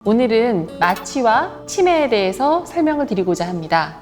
오늘은 마취와 치매에 대해서 설명을 드리고자 합니다.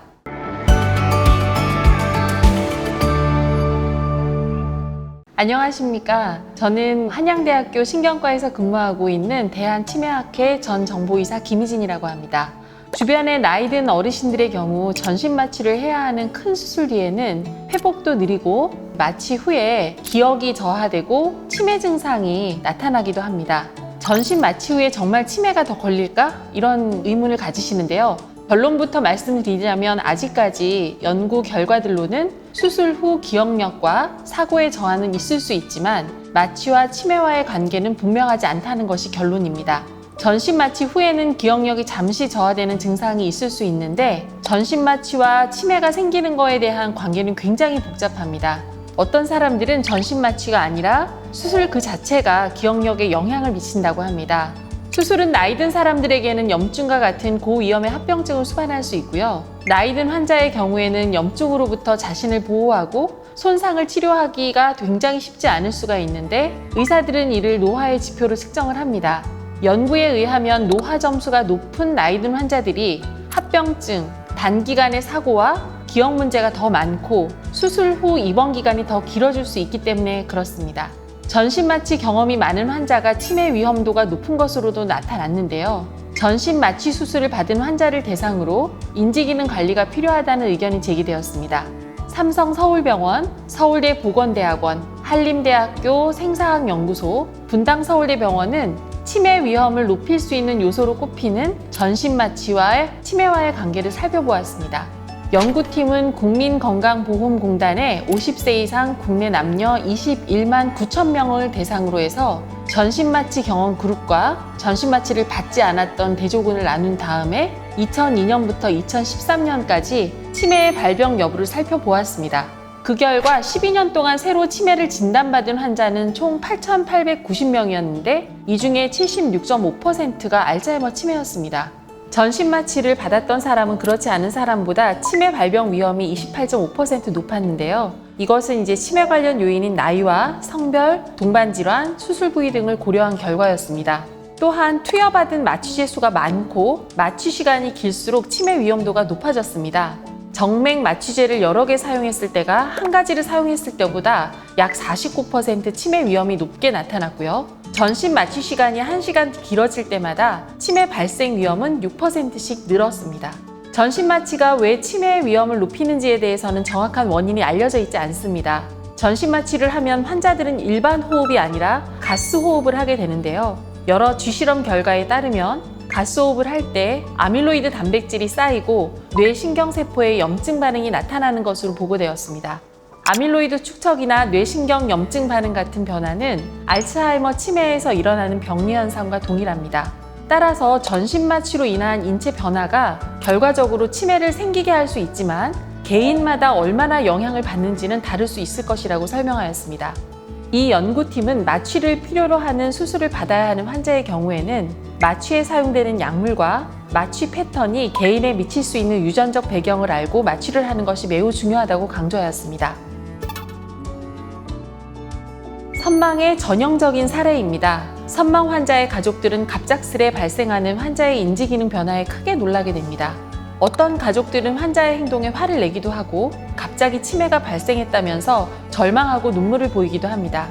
안녕하십니까. 저는 한양대학교 신경과에서 근무하고 있는 대한치매학회 전 정보의사 김희진이라고 합니다. 주변의 나이 든 어르신들의 경우 전신 마취를 해야 하는 큰 수술 뒤에는 회복도 느리고 마취 후에 기억이 저하되고 치매 증상이 나타나기도 합니다. 전신 마취 후에 정말 치매가 더 걸릴까? 이런 의문을 가지시는데요. 결론부터 말씀드리자면 아직까지 연구 결과들로는 수술 후 기억력과 사고의 저하는 있을 수 있지만 마취와 치매와의 관계는 분명하지 않다는 것이 결론입니다. 전신 마취 후에는 기억력이 잠시 저하되는 증상이 있을 수 있는데 전신 마취와 치매가 생기는 것에 대한 관계는 굉장히 복잡합니다. 어떤 사람들은 전신 마취가 아니라 수술 그 자체가 기억력에 영향을 미친다고 합니다. 수술은 나이 든 사람들에게는 염증과 같은 고위험의 합병증을 수반할 수 있고요. 나이 든 환자의 경우에는 염증으로부터 자신을 보호하고 손상을 치료하기가 굉장히 쉽지 않을 수가 있는데 의사들은 이를 노화의 지표로 측정을 합니다. 연구에 의하면 노화 점수가 높은 나이 든 환자들이 합병증, 단기간의 사고와 기억 문제가 더 많고 수술 후 입원 기간이 더 길어질 수 있기 때문에 그렇습니다. 전신 마취 경험이 많은 환자가 치매 위험도가 높은 것으로도 나타났는데요. 전신 마취 수술을 받은 환자를 대상으로 인지기능 관리가 필요하다는 의견이 제기되었습니다. 삼성서울병원, 서울대 보건대학원, 한림대학교 생사학연구소, 분당서울대병원은 치매 위험을 높일 수 있는 요소로 꼽히는 전신 마취와 치매와의 관계를 살펴보았습니다. 연구팀은 국민건강보험공단의 50세 이상 국내 남녀 21만 9천 명을 대상으로 해서 전신마취 경험 그룹과 전신마취를 받지 않았던 대조군을 나눈 다음에 2002년부터 2013년까지 치매의 발병 여부를 살펴보았습니다. 그 결과 12년 동안 새로 치매를 진단받은 환자는 총 8,890명이었는데 이 중에 76.5%가 알츠하이머 치매였습니다. 전신 마취를 받았던 사람은 그렇지 않은 사람보다 치매 발병 위험이 28.5% 높았는데요. 이것은 이제 치매 관련 요인인 나이와 성별, 동반 질환, 수술 부위 등을 고려한 결과였습니다. 또한 투여받은 마취제 수가 많고 마취 시간이 길수록 치매 위험도가 높아졌습니다. 정맥 마취제를 여러 개 사용했을 때가 한 가지를 사용했을 때보다 약 49% 치매 위험이 높게 나타났고요. 전신 마취 시간이 1시간 길어질 때마다 치매 발생 위험은 6%씩 늘었습니다. 전신 마취가 왜 치매의 위험을 높이는지에 대해서는 정확한 원인이 알려져 있지 않습니다. 전신 마취를 하면 환자들은 일반 호흡이 아니라 가스 호흡을 하게 되는데요. 여러 쥐실험 결과에 따르면 가스 호흡을 할 때 아밀로이드 단백질이 쌓이고 뇌신경세포에 염증 반응이 나타나는 것으로 보고되었습니다. 아밀로이드 축적이나 뇌신경 염증 반응 같은 변화는 알츠하이머 치매에서 일어나는 병리 현상과 동일합니다. 따라서 전신 마취로 인한 인체 변화가 결과적으로 치매를 생기게 할 수 있지만 개인마다 얼마나 영향을 받는지는 다를 수 있을 것이라고 설명하였습니다. 이 연구팀은 마취를 필요로 하는 수술을 받아야 하는 환자의 경우에는 마취에 사용되는 약물과 마취 패턴이 개인에 미칠 수 있는 유전적 배경을 알고 마취를 하는 것이 매우 중요하다고 강조하였습니다. 선망의 전형적인 사례입니다. 선망 환자의 가족들은 갑작스레 발생하는 환자의 인지기능 변화에 크게 놀라게 됩니다. 어떤 가족들은 환자의 행동에 화를 내기도 하고 갑자기 치매가 발생했다면서 절망하고 눈물을 보이기도 합니다.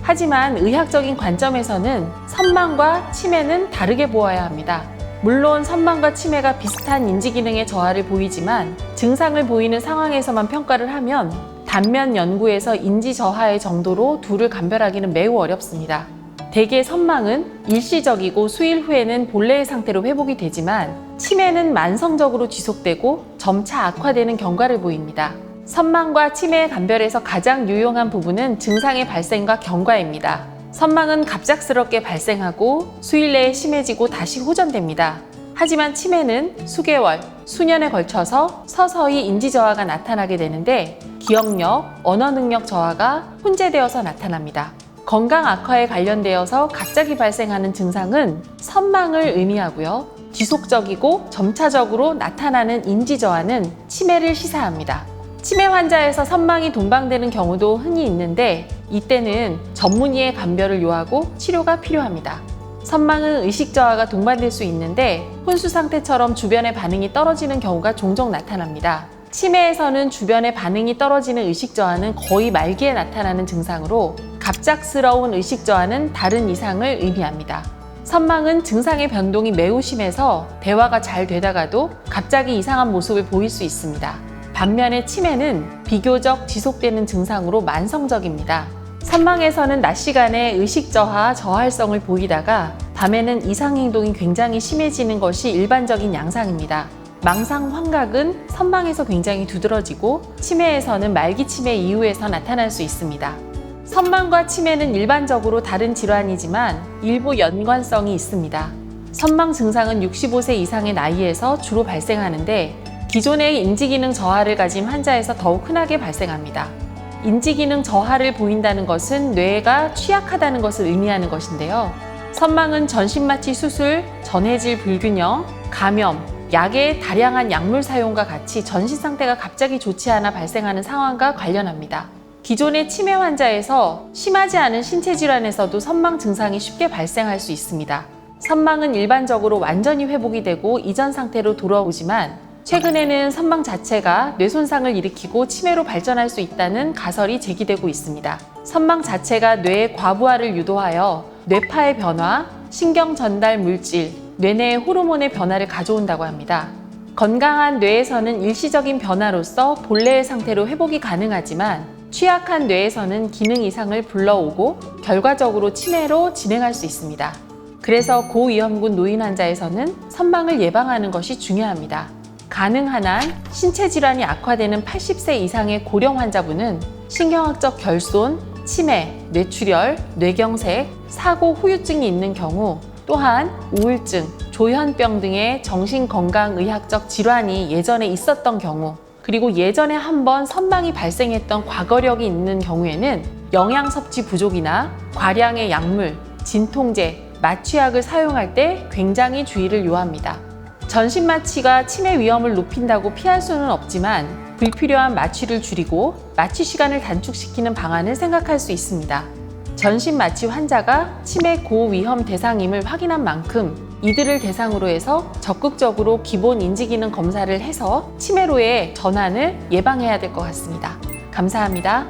하지만 의학적인 관점에서는 선망과 치매는 다르게 보아야 합니다. 물론 선망과 치매가 비슷한 인지기능의 저하를 보이지만 증상을 보이는 상황에서만 평가를 하면 단면 연구에서 인지 저하의 정도로 둘을 감별하기는 매우 어렵습니다. 대개 선망은 일시적이고 수일 후에는 본래의 상태로 회복이 되지만 치매는 만성적으로 지속되고 점차 악화되는 경과를 보입니다. 선망과 치매의 감별에서 가장 유용한 부분은 증상의 발생과 경과입니다. 선망은 갑작스럽게 발생하고 수일 내에 심해지고 다시 호전됩니다. 하지만 치매는 수개월, 수년에 걸쳐서 서서히 인지 저하가 나타나게 되는데 기억력, 언어 능력 저하가 혼재되어서 나타납니다. 건강 악화에 관련되어서 갑자기 발생하는 증상은 선망을 의미하고요. 지속적이고 점차적으로 나타나는 인지 저하는 치매를 시사합니다. 치매 환자에서 선망이 동반되는 경우도 흔히 있는데 이때는 전문의의 감별을 요하고 치료가 필요합니다. 선망은 의식 저하가 동반될 수 있는데 혼수 상태처럼 주변의 반응이 떨어지는 경우가 종종 나타납니다. 치매에서는 주변의 반응이 떨어지는 의식 저하는 거의 말기에 나타나는 증상으로 갑작스러운 의식 저하는 다른 이상을 의미합니다. 선망은 증상의 변동이 매우 심해서 대화가 잘 되다가도 갑자기 이상한 모습을 보일 수 있습니다. 반면에 치매는 비교적 지속되는 증상으로 만성적입니다. 선망에서는 낮 시간에 의식 저하, 저활성을 보이다가 밤에는 이상 행동이 굉장히 심해지는 것이 일반적인 양상입니다. 망상 환각은 선망에서 굉장히 두드러지고 치매에서는 말기 치매 이후에서 나타날 수 있습니다. 선망과 치매는 일반적으로 다른 질환이지만 일부 연관성이 있습니다. 선망 증상은 65세 이상의 나이에서 주로 발생하는데 기존의 인지기능 저하를 가진 환자에서 더욱 흔하게 발생합니다. 인지기능 저하를 보인다는 것은 뇌가 취약하다는 것을 의미하는 것인데요. 선망은 전신마취 수술, 전해질 불균형, 감염, 약의 다량한 약물 사용과 같이 전신 상태가 갑자기 좋지 않아 발생하는 상황과 관련합니다. 기존의 치매 환자에서 심하지 않은 신체 질환에서도 선망 증상이 쉽게 발생할 수 있습니다. 선망은 일반적으로 완전히 회복이 되고 이전 상태로 돌아오지만 최근에는 선망 자체가 뇌 손상을 일으키고 치매로 발전할 수 있다는 가설이 제기되고 있습니다. 선망 자체가 뇌의 과부하를 유도하여 뇌파의 변화, 신경 전달 물질, 뇌내의 호르몬의 변화를 가져온다고 합니다. 건강한 뇌에서는 일시적인 변화로서 본래의 상태로 회복이 가능하지만 취약한 뇌에서는 기능 이상을 불러오고 결과적으로 치매로 진행할 수 있습니다. 그래서 고위험군 노인 환자에서는 선망을 예방하는 것이 중요합니다. 가능한 한 신체 질환이 악화되는 80세 이상의 고령 환자분은 신경학적 결손, 치매, 뇌출혈, 뇌경색, 사고 후유증이 있는 경우 또한 우울증, 조현병 등의 정신건강의학적 질환이 예전에 있었던 경우 그리고 예전에 한번 선망이 발생했던 과거력이 있는 경우에는 영양 섭취 부족이나 과량의 약물, 진통제, 마취약을 사용할 때 굉장히 주의를 요합니다. 전신 마취가 치매 위험을 높인다고 피할 수는 없지만 불필요한 마취를 줄이고 마취 시간을 단축시키는 방안을 생각할 수 있습니다. 전신 마취 환자가 치매 고위험 대상임을 확인한 만큼 이들을 대상으로 해서 적극적으로 기본 인지기능 검사를 해서 치매로의 전환을 예방해야 될 것 같습니다. 감사합니다.